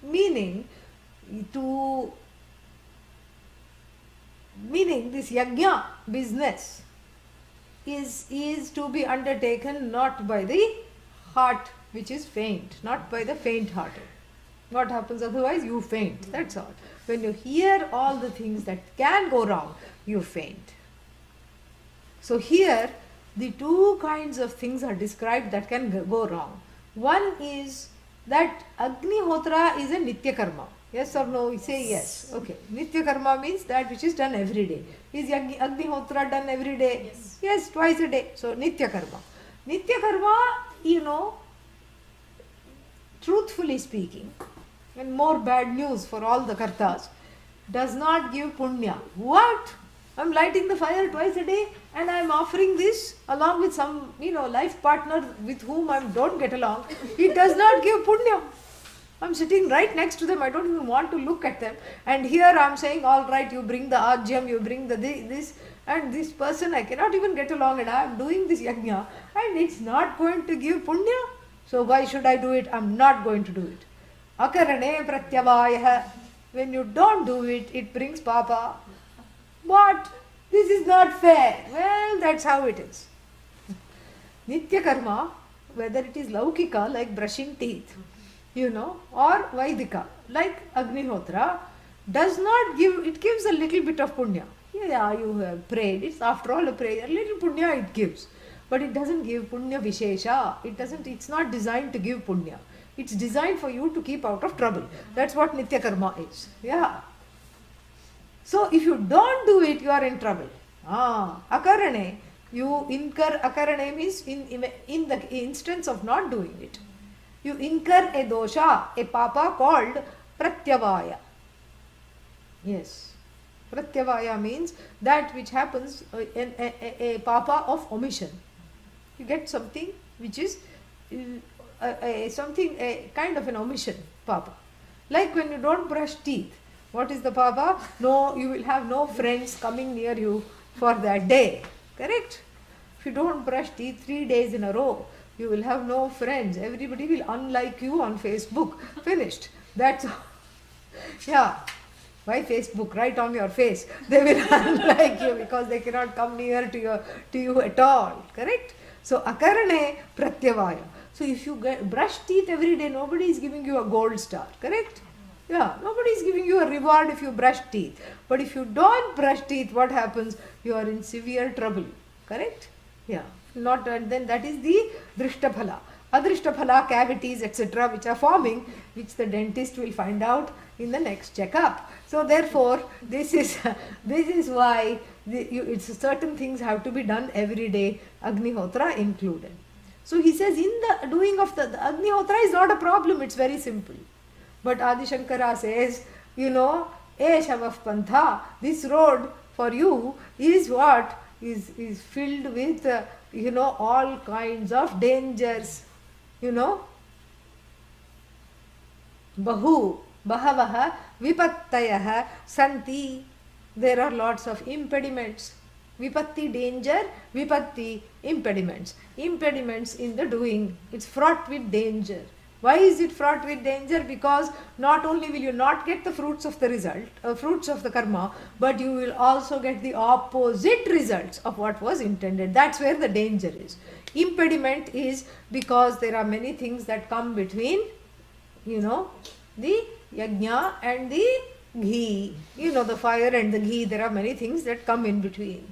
Meaning this yajna business is to be undertaken not by the heart which is faint, not by the faint-hearted. What happens otherwise? You faint, that's all. When you hear all the things that can go wrong, you faint. So here the two kinds of things are described that can go wrong. One is that Agnihotra is a Nitya Karma. Yes or no? You say yes. Okay. Nitya Karma means that which is done every day. Is Agnihotra done every day? Yes. Yes, twice a day. So Nitya Karma. Nitya Karma, truthfully speaking, and more bad news for all the kartas, does not give punya. What? I'm lighting the fire twice a day and I'm offering this along with some, life partner with whom I don't get along. It does not give punya. I'm sitting right next to them. I don't even want to look at them. And here I'm saying, all right, you bring the ajyam, you bring this, and this person, I cannot even get along, and I'm doing this yajna, and it's not going to give punya. So why should I do it? I'm not going to do it. Akarane pratyavaya. When you don't do it, it brings papa. What? This is not fair. Well, that's how it is. Nitya karma, whether it is laukika, like brushing teeth, or vaidika, like Agnihotra, does not give, it gives a little bit of punya. Yeah, you have prayed. It's after all a prayer. Little punya it gives. But it doesn't give punya vishesha. It's not designed to give punya. It's designed for you to keep out of trouble. That's what Nitya Karma is. Yeah. So if you don't do it, you are in trouble. Akarane, you incur, akarane means in the instance of not doing it, you incur a dosha, a papa called pratyavaya. Yes. Pratyavaya means that which happens, a papa of omission. You get something which is a kind of an omission, papa. Like when you don't brush teeth. What is the papa? No, you will have no friends coming near you for that day. Correct? If you don't brush teeth 3 days in a row, you will have no friends. Everybody will unlike you on Facebook. Finished. That's all. Yeah. Why Facebook? Right on your face. They will unlike you because they cannot come near to you at all. Correct? So akarane pratyavaya. So if you brush teeth every day, nobody is giving you a gold star. Correct? Yeah, nobody is giving you a reward if you brush teeth. But if you don't brush teeth, what happens? You are in severe trouble. Correct? Yeah. And then that is the drishtaphala. Adrishtaphala, cavities, etc., which are forming, which the dentist will find out in the next checkup. So therefore, this is why certain things have to be done every day, Agnihotra included. So he says, in the doing of the Agnihotra is not a problem, it's very simple. But Adi Shankara says, Shavav Pantha, this road for you is what? Is filled with, all kinds of dangers. Bahu, Bahavaha, Vipattayah, Santi. There are lots of impediments. Vipatti, danger, Vipatti, impediments. Impediments in the doing. It's fraught with danger. Why is it fraught with danger? Because not only will you not get the fruits of the result, fruits of the karma, but you will also get the opposite results of what was intended. That's where the danger is. Impediment is because there are many things that come between, the yajna and the ghee. The fire and the ghee, there are many things that come in between.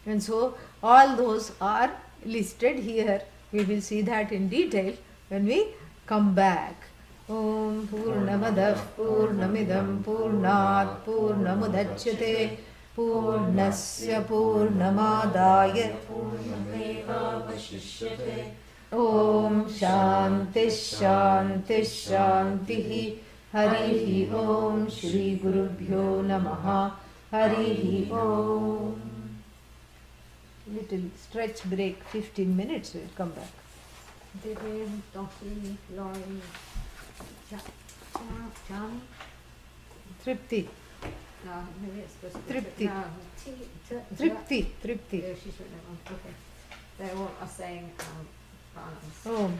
And so all those are listed here. We will see that in detail when we come back. Om Purnamadah Purnamidam Purnat Purnamudachyate Purnasya Purnamadaya Purnamevavashishyate. Om Shanti Shanti Shanti. Harihi Om Shri Gurubhyo Namaha. Harihi Om. Little stretch break, 15 minutes, we'll come back. Divim, Dohi, Lori, Cham, Tripti. no, maybe it's supposed to be Tripti. No, Tripti. Yeah, she's written it wrong. Okay. They all are saying pranams. Om.